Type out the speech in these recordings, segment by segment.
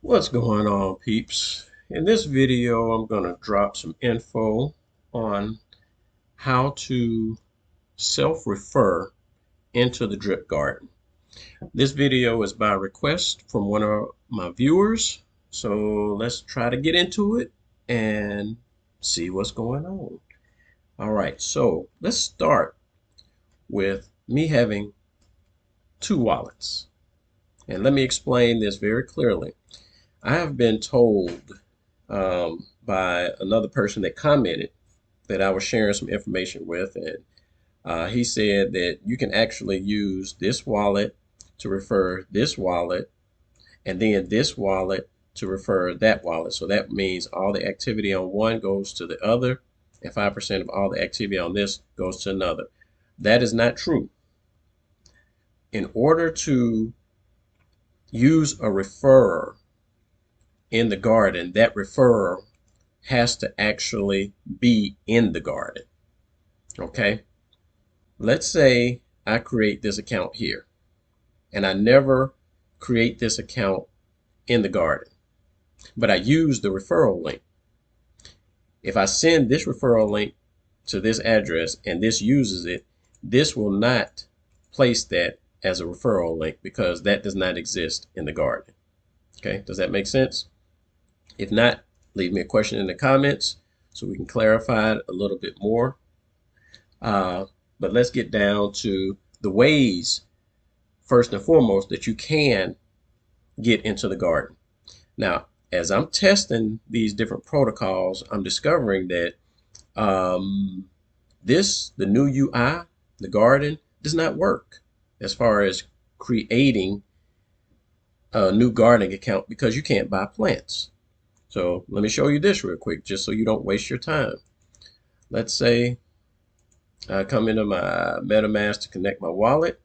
What's going on, peeps? In this video, I'm going to drop some info on how to self-refer into the drip garden. This video is by request from one of my viewers, so let's try to get into it and see what's going on. All right, so let's start with me having two wallets. And let me explain this very clearly. I have been told by another person that commented that I was sharing some information with, and he said that you can actually use this wallet to refer this wallet, and then this wallet to refer that wallet. So that means all the activity on one goes to the other, and 5% of all the activity on this goes to another. That is not true. In order to use a referrer in the garden, that referrer has to actually be in the garden. Okay, let's say I create this account here and I never create this account in the garden, but I use the referral link. If I send this referral link to this address and this uses it, this will not place that as a referral link because that does not exist in the garden. Okay, does that make sense? If not, leave me a question in the comments so we can clarify it a little bit more. But let's get down to the ways, first and foremost, that you can get into the garden. Now, as I'm testing these different protocols, I'm discovering that the new UI, the garden, does not work as far as creating a new gardening account because you can't buy plants. So let me show you this real quick, just so you don't waste your time. Let's say I come into my MetaMask to connect my wallet.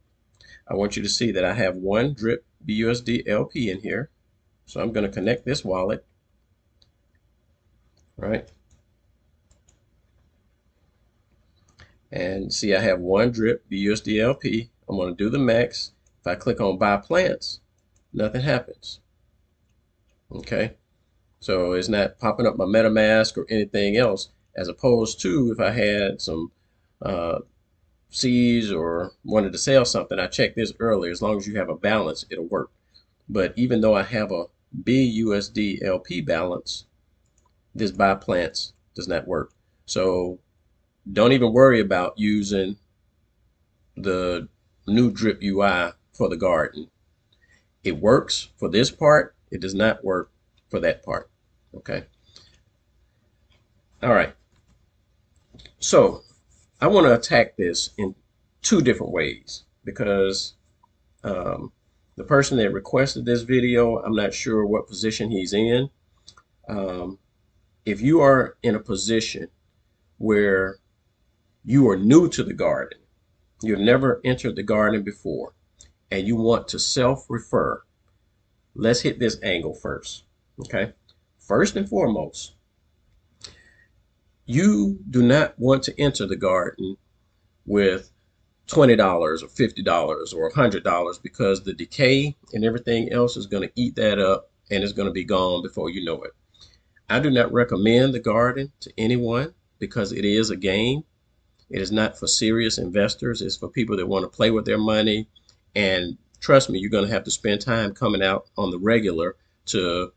I want you to see that I have one drip BUSD LP in here. So I'm going to connect this wallet, right? And see, I have one drip BUSD LP. I'm going to do the max. If I click on buy plants, nothing happens. Okay. So it's not popping up my MetaMask or anything else, as opposed to if I had some seeds or wanted to sell something. I checked this earlier. As long as you have a balance, it'll work. But even though I have a BUSD LP balance, this buy plants does not work. So don't even worry about using the new drip UI for the garden. It works for this part. It does not work for that part. Okay. All right. So I want to attack this in two different ways because the person that requested this video, I'm not sure what position he's in. If you are in a position where you are new to the garden, you've never entered the garden before, and you want to self-refer, let's hit this angle first. Okay. First and foremost, you do not want to enter the garden with $20 or $50 or $100 because the decay and everything else is going to eat that up and it's going to be gone before you know it. I do not recommend the garden to anyone because it is a game. It is not for serious investors. It's for people that want to play with their money. And trust me, you're going to have to spend time coming out on the regular to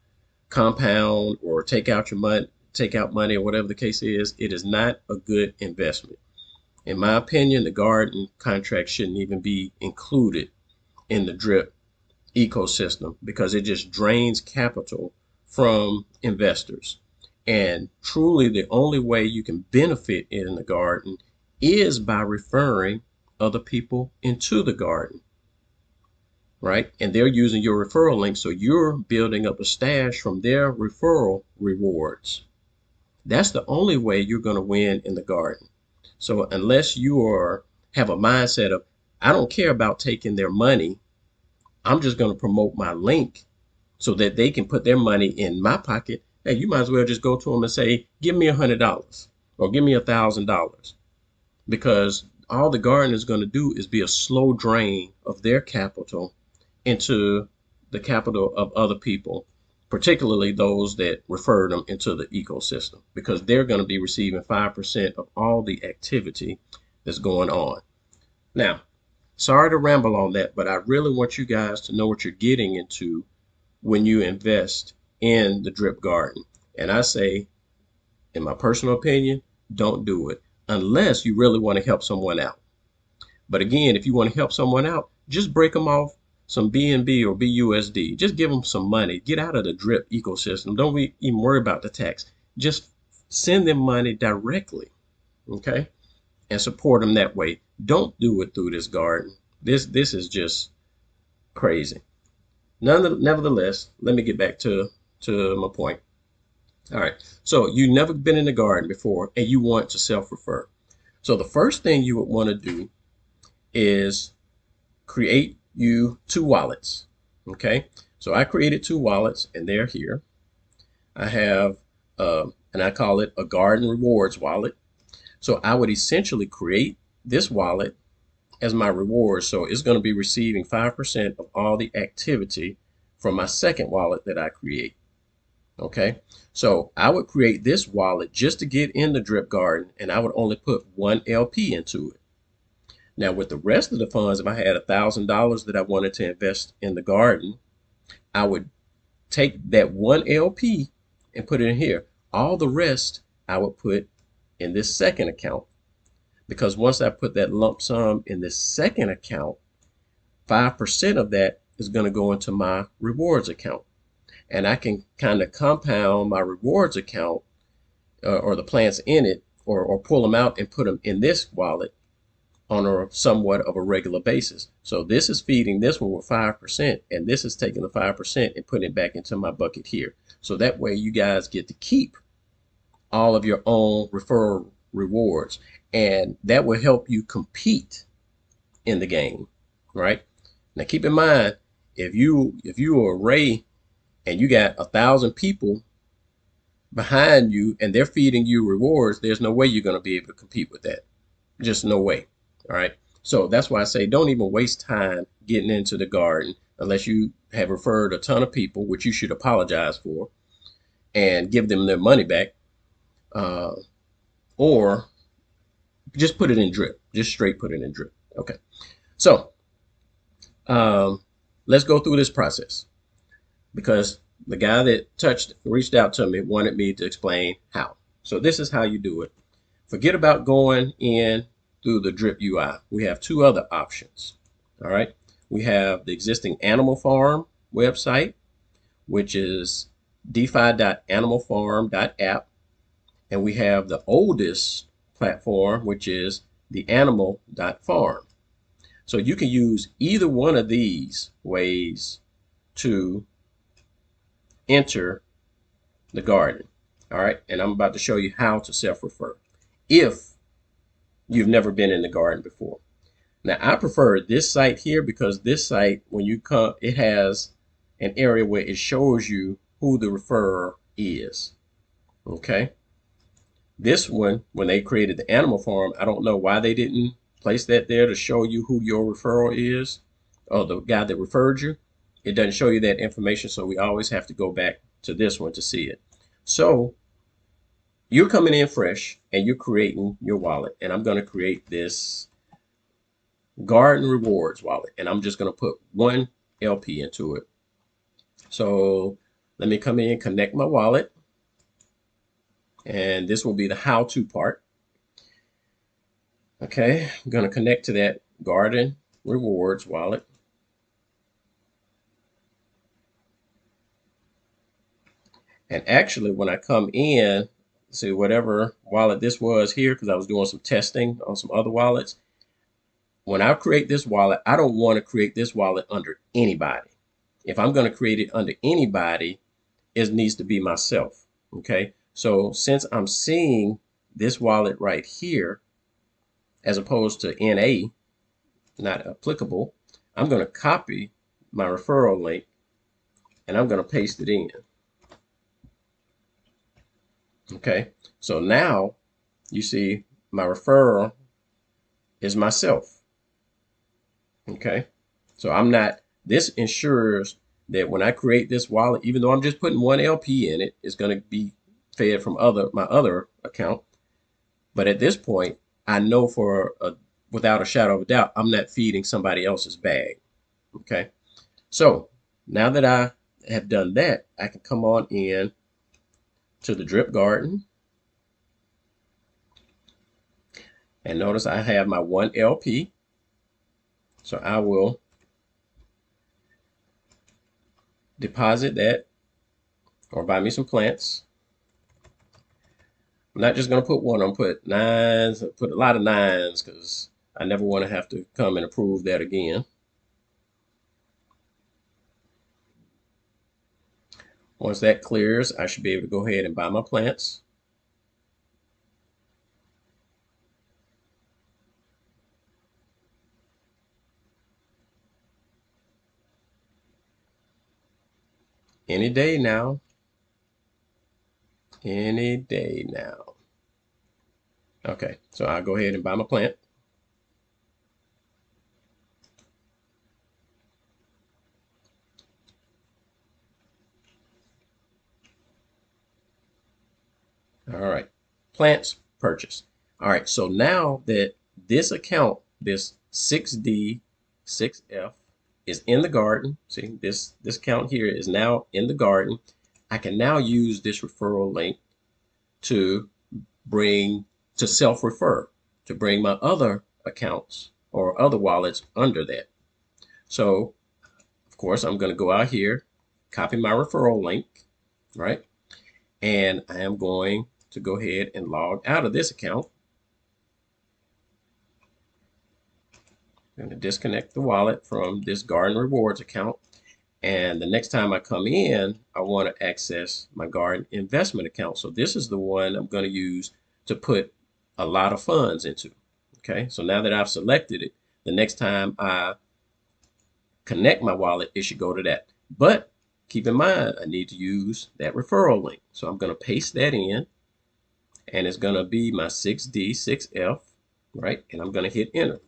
compound or take out money or whatever the case is. It is not a good investment. In my opinion, the garden contract shouldn't even be included in the drip ecosystem because it just drains capital from investors. And truly the only way you can benefit in the garden is by referring other people into the garden, right? And they're using your referral link, so you're building up a stash from their referral rewards. That's the only way you're going to win in the garden. So unless you have a mindset of, I don't care about taking their money, I'm just going to promote my link so that they can put their money in my pocket. Hey, you might as well just go to them and say, give me $100 or give me $1,000, because all the garden is going to do is be a slow drain of their capital into the capital of other people, particularly those that refer them into the ecosystem, because they're going to be receiving 5% of all the activity that's going on. Now, sorry to ramble on that, but I really want you guys to know what you're getting into when you invest in the drip garden. And I say, in my personal opinion, don't do it unless you really want to help someone out. But again, if you want to help someone out, just break them off some BNB or BUSD. Just give them some money. Get out of the drip ecosystem. Don't even worry about the tax. Just send them money directly, okay? And support them that way. Don't do it through this garden. This is just crazy. Nevertheless, let me get back to my point. All right. So you've never been in the garden before and you want to self-refer. So the first thing you would want to do is create you 2 wallets. Okay. So I created 2 wallets and they're here. I have, and I call it a garden rewards wallet. So I would essentially create this wallet as my reward. So it's going to be receiving 5% of all the activity from my second wallet that I create. Okay, so I would create this wallet just to get in the drip garden, and I would only put 1 LP into it. Now with the rest of the funds, if I had $1,000 that I wanted to invest in the garden, I would take that 1 LP and put it in here. All the rest I would put in this second account, because once I put that lump sum in this second account, 5% of that is going to go into my rewards account. And I can kind of compound my rewards account or the plants in it, or pull them out and put them in this wallet on a somewhat of a regular basis. So this is feeding this one with 5%, and this is taking the 5% and putting it back into my bucket here. So that way you guys get to keep all of your own referral rewards, and that will help you compete in the game, right? Now keep in mind, if you are Ray and you got 1,000 people behind you and they're feeding you rewards, there's no way you're going to be able to compete with that. Just no way. All right. So that's why I say don't even waste time getting into the garden unless you have referred a ton of people, which you should apologize for and give them their money back, or just put it in drip. Just straight put it in drip. Okay. So let's go through this process, because the guy that reached out to me wanted me to explain how. So this is how you do it. Forget about going in through the drip UI. We have 2 other options. All right. We have the existing Animal Farm website, which is defi.animalfarm.app. And we have the oldest platform, which is the animal.farm. So you can use either one of these ways to enter the garden. All right. And I'm about to show you how to self-refer if you've never been in the garden before. Now I prefer this site here because this site, when you come, it has an area where it shows you who the referrer is. Okay. This one, when they created the Animal Farm, I don't know why they didn't place that there to show you who your referral is, or the guy that referred you. It doesn't show you that information, so we always have to go back to this one to see it. So you're coming in fresh and you're creating your wallet, and I'm going to create this garden rewards wallet, and I'm just going to put 1 LP into it. So let me come in, connect my wallet, and this will be the how-to part. Okay, I'm going to connect to that garden rewards wallet. And actually, when I come in, see whatever wallet this was here, because I was doing some testing on some other wallets. When I create this wallet, I don't want to create this wallet under anybody. If I'm going to create it under anybody, it needs to be myself. Okay, so since I'm seeing this wallet right here, as opposed to NA, not applicable, I'm going to copy my referral link and I'm going to paste it in. Okay, so now you see my referral is myself. Okay, so I'm not, this ensures that when I create this wallet, even though I'm just putting one LP in it, it's going to be fed from my other account. But at this point, I know without a shadow of a doubt, I'm not feeding somebody else's bag. Okay. So now that I have done that, I can come on in to the drip garden. And notice I have my one LP. So I will deposit that or buy me some plants. I'm not just going to put one, I'm going to put nines, put a lot of nines because I never want to have to come and approve that again. Once that clears, I should be able to go ahead and buy my plants. Any day now. Any day now. Okay, so I'll go ahead and buy my plant. All right, plants purchased. All right, so now that this account, this 6D6F is in the garden, see this account here is now in the garden, I can now use this referral link to self-refer, to bring my other accounts or other wallets under that. So of course, I'm going to go out here, copy my referral link, right? And I am going to go ahead and log out of this account. I'm going to disconnect the wallet from this Garden Rewards account. And the next time I come in, I want to access my Garden Investment account. So this is the one I'm going to use to put a lot of funds into. Okay, so now that I've selected it, the next time I connect my wallet, it should go to that. But keep in mind, I need to use that referral link. So I'm going to paste that in, and it's going to be my 6D6F, right? And I'm going to hit enter.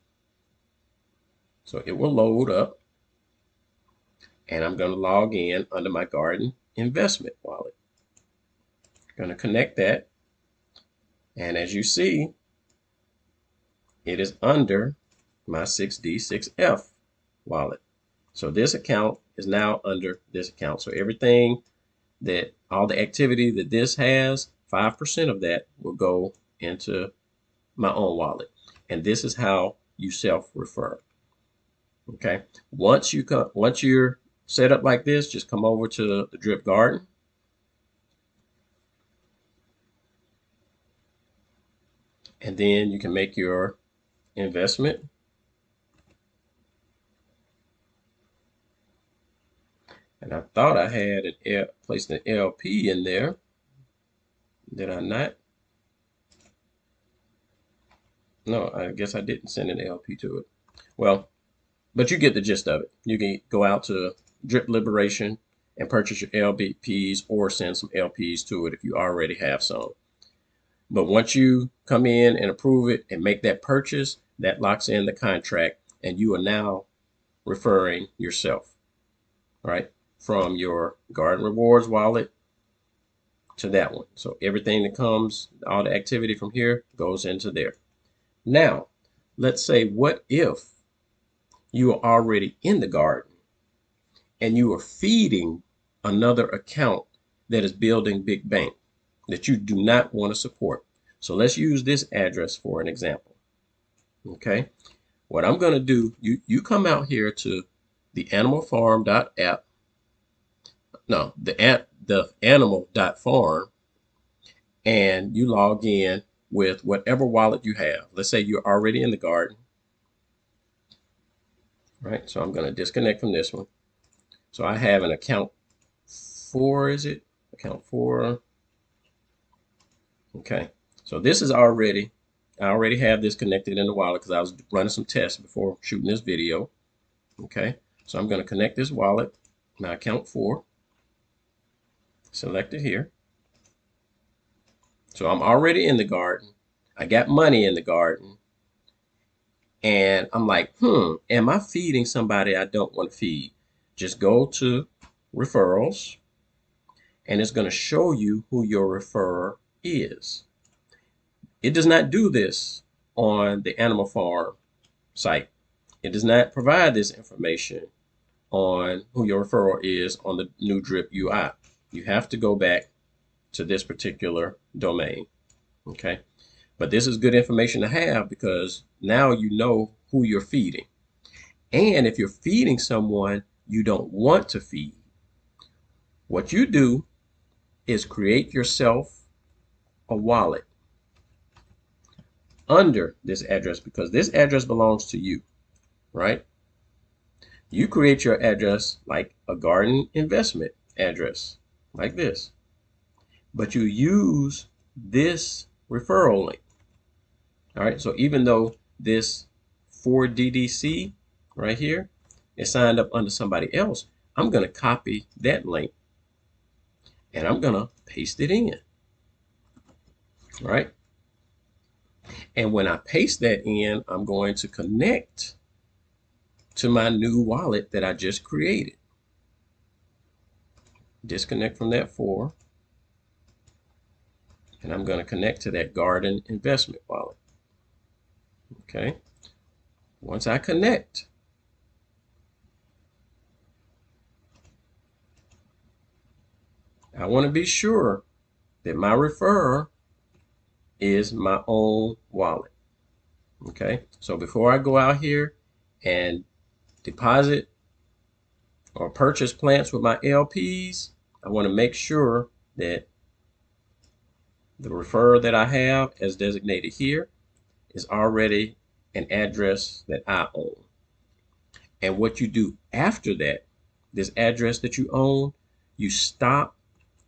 So it will load up, and I'm going to log in under my Garden Investment wallet. I'm going to connect that, and as you see, it is under my 6D6F wallet. So this account is now under this account. So everything all the activity that this has, 5% of that will go into my own wallet. And this is how you self-refer. Okay. Once you're set up like this, just come over to the drip garden. And then you can make your investment. And I thought I had placed an LP in there. Did I not? No, I guess I didn't send an LP to it. Well, but you get the gist of it. You can go out to Drip Liberation and purchase your LPs or send some LPs to it if you already have some. But once you come in and approve it and make that purchase, that locks in the contract, and you are now referring yourself, right? From your Garden Rewards wallet to that one. So everything that comes, all the activity from here goes into there. Now, let's say, what if you are already in the garden and you are feeding another account that is building big bank that you do not want to support? So let's use this address for an example. Okay, what I'm going to do, you come out here to the animalfarm.app. No, the animal.farm, and you log in with whatever wallet you have. Let's say you're already in the garden. Right, so I'm going to disconnect from this one. So I have an account 4, is it? Account 4. Okay, so this is I already have this connected in the wallet because I was running some tests before shooting this video. Okay, so I'm going to connect this wallet, my account 4. Select it here. So I'm already in the garden. I got money in the garden. And I'm like, am I feeding somebody I don't want to feed? Just go to referrals, and it's going to show you who your referrer is. It does not do this on the Animal Farm site. It does not provide this information on who your referral is on the new Drip UI. You have to go back to this particular domain. Okay, but this is good information to have because now you know who you're feeding. And if you're feeding someone you don't want to feed, what you do is create yourself a wallet under this address, because this address belongs to you, right? You create your address like a garden investment address, like this. But you use this referral link. All right, so even though this 4DDC right here is signed up under somebody else, I'm going to copy that link and I'm going to paste it in. All right. And when I paste that in, I'm going to connect to my new wallet that I just created. Disconnect from that 4. And I'm going to connect to that garden investment wallet. Okay. Once I connect, I want to be sure that my referrer is my own wallet. Okay. So before I go out here and deposit or purchase plants with my LPs, I want to make sure that the referrer that I have as designated here is already an address that I own. And what you do after that, this address that you own, you stop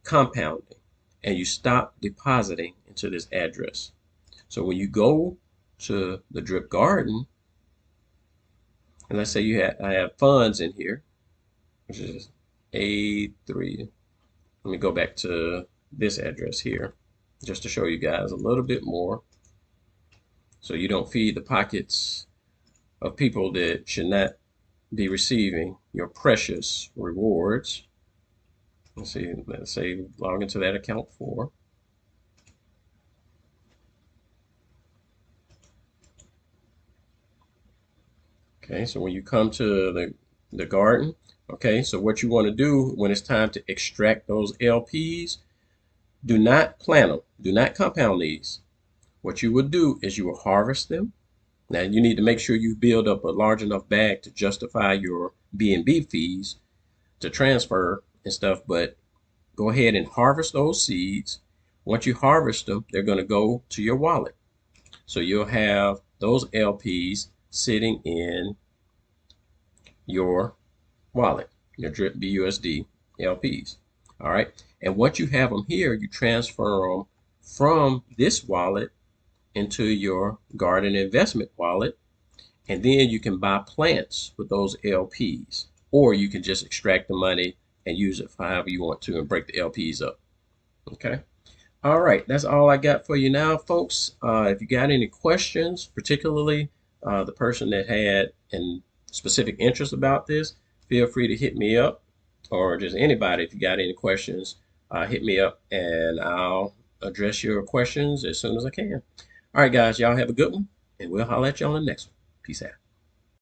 compounding and you stop depositing into this address. So when you go to the Drip Garden, and let's say I have funds in here, which is A3. Let me go back to this address here just to show you guys a little bit more, so you don't feed the pockets of people that should not be receiving your precious rewards. Let's say log into that account 4. Okay, so when you come to the garden, okay, so what you want to do when it's time to extract those LPs, do not plant them, do not compound these. What you would do is you will harvest them. Now you need to make sure you build up a large enough bag to justify your B&B fees to transfer and stuff, but go ahead and harvest those seeds. Once you harvest them, they're going to go to your wallet. So you'll have those LPs sitting in your wallet, your Drip BUSD LPs. All right. And once you have them here, you transfer them from this wallet into your garden investment wallet. And then you can buy plants with those LPs, or you can just extract the money and use it for however you want to and break the LPs up. Okay. All right. That's all I got for you now, folks. If you got any questions, particularly the person that had a specific interest about this, feel free to hit me up, or just anybody. If you got any questions, hit me up and I'll address your questions as soon as I can. All right, guys, y'all have a good one, and we'll holler at you on the next one. Peace out.